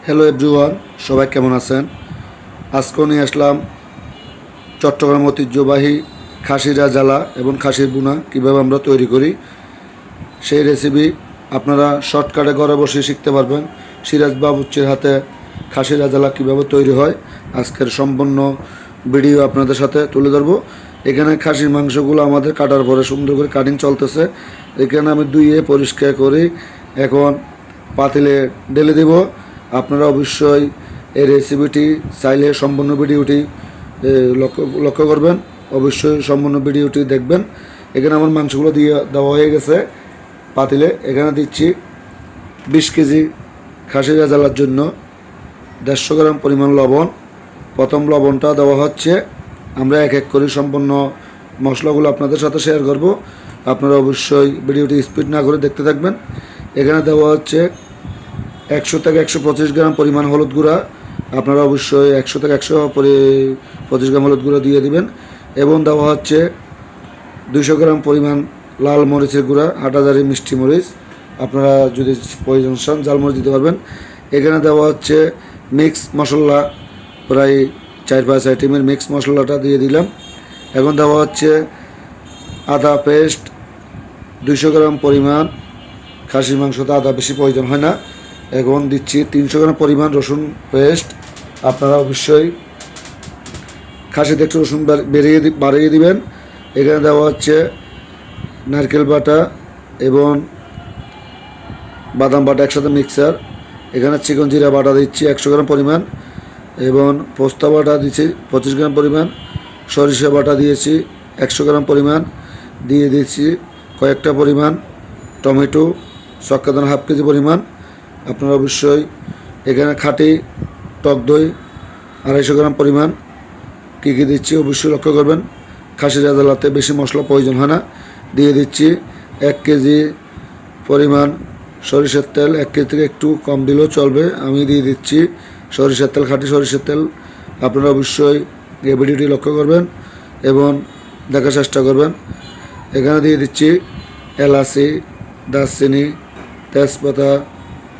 Hello everyone, সবাই কেমন আছেন? আজকেও নিয়ে আসলাম চট্টগ্রাম ঐতিহ্যবাহী খাসির রাজালা এবং খাসির বুনা কীভাবে আমরা তৈরি করি সেই রেসিপি আপনারা শর্টকাটে ঘরে বসে শিখতে পারবেন। সিরাজ বাবুর্চির হাতে খাসির রাজালা কীভাবে তৈরি হয় আজকের সম্পূর্ণ ভিডিও আপনাদের সাথে তুলে ধরবো। এখানে খাসির মাংসগুলো আমাদের কাটার পরে সুন্দর করে কাটিং চলতেছে। এখানে আমি ধুয়ে পরিষ্কার করি এখন পাতিলে ঢেলে দেব। আপনারা অবশ্যই এই রেসিপিটি চাইলে সম্পূর্ণ ভিডিওটি লক্ষ্য করবেন, অবশ্যই সম্পূর্ণ ভিডিওটি দেখবেন। এখানে আমার মাংসগুলো দিয়ে দেওয়া হয়ে গেছে পাতিলে। এখানে দিচ্ছি 20 কেজি খাসির রেজালার জন্য 150 গ্রাম পরিমাণ লবণ। প্রথম লবণটা দেওয়া হচ্ছে। আমরা এক এক করে সম্পূর্ণ মশলাগুলো আপনাদের সাথে শেয়ার করব। আপনারা অবশ্যই ভিডিওটি স্পিড না করে দেখতে থাকবেন। এখানে দেওয়া হচ্ছে 100 থেকে 125 গ্রাম পরিমাণ হলুদ গুঁড়া। আপনারা অবশ্যই 100 থেকে 125 গ্রাম হলুদ গুঁড়া দিয়ে দিবেন। এবং দেওয়া হচ্ছে 200 গ্রাম পরিমাণ লাল মরিচের গুঁড়া, হাটাজারি মিষ্টি মরিচ। আপনারা যদি প্রয়োজন চান জাল মরিচ দিতে পারবেন। এখানে দেওয়া হচ্ছে মিক্স মশলা, প্রায় 4-5 আইটেমের মিক্স মশলাটা দিয়ে দিলাম। এখন দেওয়া হচ্ছে আদা পেস্ট 200 গ্রাম পরিমাণ। খাসির মাংসতে আদা বেশি প্রয়োজন হয় না। এখন দিচ্ছি 300 গ্রাম পরিমাণ রসুন পেস্ট। আপনারা অবশ্যই খাসিতে একটু রসুন বাড়িয়ে দিবেন। এখানে দেওয়া হচ্ছে নারকেল বাটা এবং বাদাম বাটা একসাথে মিক্সার। এখানে চিকন জিরা বাটা দিচ্ছি 100 গ্রাম পরিমাণ এবং পোস্তা বাটা দিচ্ছি 25 গ্রাম পরিমাণ। সরিষা বাটা দিয়েছি 100 গ্রাম পরিমাণ। দিয়ে দিচ্ছি কয়েকটা পরিমাণ টমেটো, চক্কাদানা হাফ কেজি পরিমাণ। আপনারা অবশ্যই এখানে খাঁটি টক দই 250 গ্রাম পরিমাণ। কী কী দিচ্ছি অবশ্যই লক্ষ্য করবেন। খাসির রেজালাতে বেশি মশলা প্রয়োজন হয় না। দিয়ে দিচ্ছি 1 কেজি পরিমাণ সরিষার তেল। 1 কেজি থেকে একটু কম দিলেও চলবে। আমি দিয়ে দিচ্ছি সরিষার তেল, খাঁটি সরিষার তেল। আপনারা অবশ্যই এই ভিডিওটি লক্ষ্য করবেন এবং দেখার চেষ্টা করবেন। এখানে দিয়ে দিচ্ছি এলাচি, দারচিনি, তেজপাতা,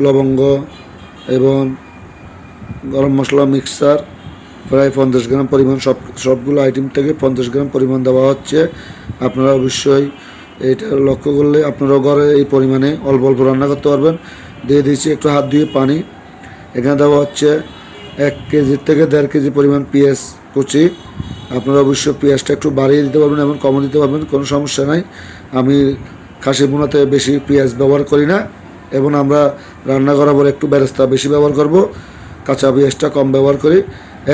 লবঙ্গ এবং গরম মশলা মিক্সার প্রায় 50 গ্রাম পরিমাণ। সবগুলো আইটেম থেকে 50 গ্রাম পরিমাণ দেওয়া হচ্ছে। আপনারা অবশ্যই এটা লক্ষ্য করলে আপনারাও ঘরে এই পরিমাণে অল্প অল্প রান্না করতে পারবেন। দিয়ে দিচ্ছি একটু হাত দিয়ে পানি। এখানে দেওয়া হচ্ছে 1 কেজির থেকে 1.5 কেজি পরিমাণ পেঁয়াজ কুচি। আপনারা অবশ্যই পেঁয়াজটা একটু বাড়িয়ে দিতে পারবেন এবং কমও দিতে পারবেন, কোনো সমস্যা নাই। আমি খাসি বোনাতে বেশি পেঁয়াজ ব্যবহার করি না এবং আমরা রান্না করার পর একটু বেরেস্তা বেশি ব্যবহার করব, কাঁচা পেঁয়াজটা কম ব্যবহার করি।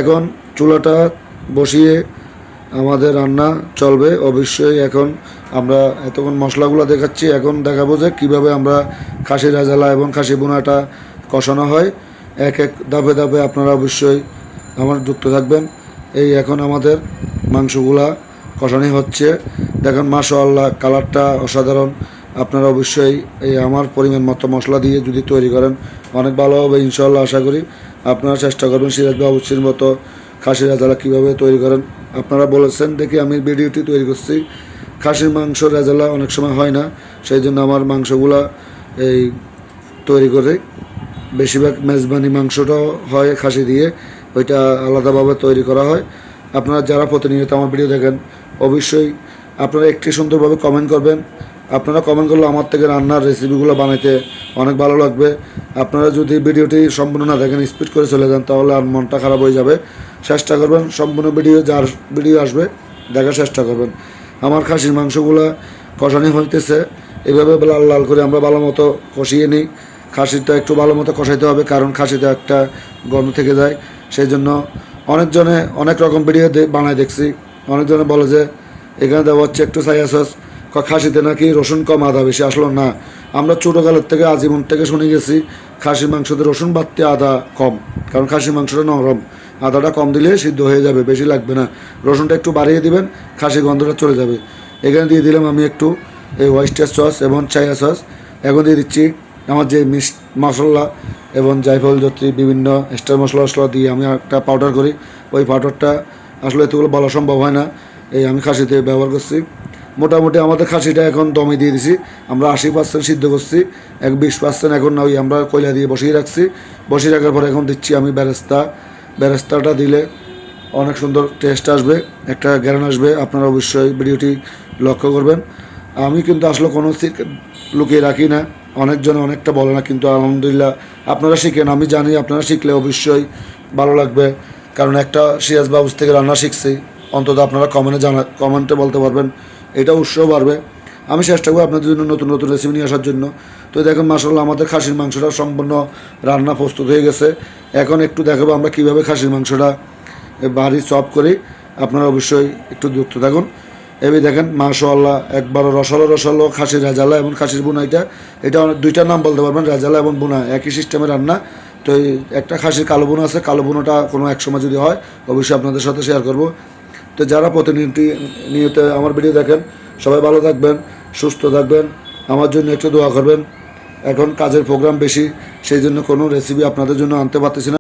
এখন চুলাটা বসিয়ে আমাদের রান্না চলবে। অবশ্যই এখন আমরা এতক্ষণ মশলাগুলো দেখাচ্ছি, এখন দেখাবো যে কীভাবে আমরা খাসির রেজালা এবং খাসি বোনাটা কষানো হয়। এক এক ধাপে ধাপে আপনারা অবশ্যই আমার যুক্ত থাকবেন। এই এখন আমাদের মাংসগুলা কষানি হচ্ছে। দেখেন মাশাআল্লাহ, কালারটা অসাধারণ। আপনারা অবশ্যই এই আমার পরিমাণ মতো মশলা দিয়ে যদি তৈরি করেন অনেক ভালো হবে ইনশাআল্লাহ। আশা করি আপনারা চেষ্টা করবেন সিরাজ বাবুর্চির মতো খাসির রেজালা কীভাবে তৈরি করেন। আপনারা বলেছেন দেখি আমি ভিডিওটি তৈরি করছি। খাসির মাংস রেজালা অনেক সময় হয় না, সেই জন্য আমার মাংসগুলা এই তৈরি করে। বেশিরভাগ মেজবানি মাংসটাও হয় খাসি দিয়ে, ওইটা আলাদাভাবে তৈরি করা হয়। আপনারা যারা প্রতিনিয়ত আমার ভিডিও দেখেন অবশ্যই আপনারা একটি সুন্দরভাবে কমেন্ট করবেন। আপনারা কমেন্ট করলে আমার থেকে রান্নার রেসিপিগুলো বানাইতে অনেক ভালো লাগবে। আপনারা যদি ভিডিওটি সম্পূর্ণ না দেখেন, স্পিড করে চলে যান, তাহলে আর মনটা খারাপ হয়ে যাবে। চেষ্টা করবেন সম্পূর্ণ যার ভিডিও আসবে দেখার চেষ্টা করবেন। আমার খাসির মাংসগুলো কষানি হইতেছে, এভাবে লাল লাল করে আমরা ভালো মতো কষিয়ে নিই। খাসিটা একটু ভালো মতো কষাইতে হবে, কারণ খাসিতে একটা গন্ধ থেকে যায়। সেই জন্য অনেকজনে অনেক রকম ভিডিও বানায় দেখছি। অনেকজনে বলে যে এখানে দেওয়া হচ্ছে একটু সয়া সস, খাসিতে নাকি রসুন কম আদা বেশি। আসলো না, আমরা ছোটোকালের থেকে আজীবন থেকে শুনে গেছি খাসির মাংসতে রসুন বাড়তে আদা কম, কারণ খাসির মাংসটা নরম। আদাটা কম দিলে সিদ্ধ হয়ে যাবে, বেশি লাগবে না। রসুনটা একটু বাড়িয়ে দিবেন, খাসি গন্ধটা চলে যাবে। এখানে দিয়ে দিলাম আমি একটু এই ওয়েস্টার সস এবং সয়া সস। এখন দিয়ে দিচ্ছি আমার যে মশলা এবং জায়ফল জত্রী বিভিন্ন স্টার মশলা দিয়ে আমি একটা পাউডার করি। ওই পাউডারটা আসলে এতগুলো বলা সম্ভব হয় না, এই আমি খাসিতে ব্যবহার করছি। মোটামুটি আমাদের খাসিটা এখন দমে দিয়ে দিছি, আমরা 80% সিদ্ধ করছি, 20% এখন ওই আমরা কয়লা দিয়ে বসিয়ে রাখছি। বসিয়ে রাখার পর এখন দিচ্ছি আমি বেরেস্তাটা দিলে অনেক সুন্দর টেস্ট আসবে, একটা গ্যারান আসবে। আপনারা অবশ্যই ভিডিওটি লক্ষ্য করবেন। আমি কিন্তু আসলে কোনো লুকিয়ে রাখি না, অনেকজনে অনেকটা বলে না, কিন্তু আলহামদুলিল্লাহ আপনারা শিখেন, আমি জানি আপনারা শিখলে অবশ্যই ভালো লাগবে। কারণ একটা সিরাজ বাবুস থেকে রান্না শিখছি, অন্তত আপনারা কমেন্টে বলতে পারবেন, এটা উৎসাহ বাড়বে। আমি চেষ্টা করবো আপনাদের জন্য নতুন নতুন রেসিপি নিয়ে আসার জন্য। তো দেখুন মাশাআল্লাহ আমাদের খাসির মাংসটা সম্পূর্ণ রান্না প্রস্তুত হয়ে গেছে। এখন একটু দেখাবো আমরা কীভাবে খাসির মাংসটা বাড়ি চপ করি, আপনারা অবশ্যই একটু যুক্ত থাকুন। এবার দেখেন মাশাআল্লাহ একবার রসালো খাসির রেজালা এবং খাসির বুনা, এটা দুইটা নাম বলতে পারবেন, রেজালা এবং বুনা একই সিস্টেমে রান্না। তো এই একটা খাসির কালো বুনা আছে, কালো বুনাটা কোনো এক সময় যদি হয় অবশ্যই আপনাদের সাথে শেয়ার করব। তো যারা নিয়ত আমার ভিডিও দেখেন সবাই ভালো থাকবেন, সুস্থ থাকবেন, আমার জন্য একটু দোয়া করবেন। এখন কাজের প্রোগ্রাম বেশি, সেই জন্য কোনো রেসিপি আপনাদের জন্য আনতে পারতেছি না।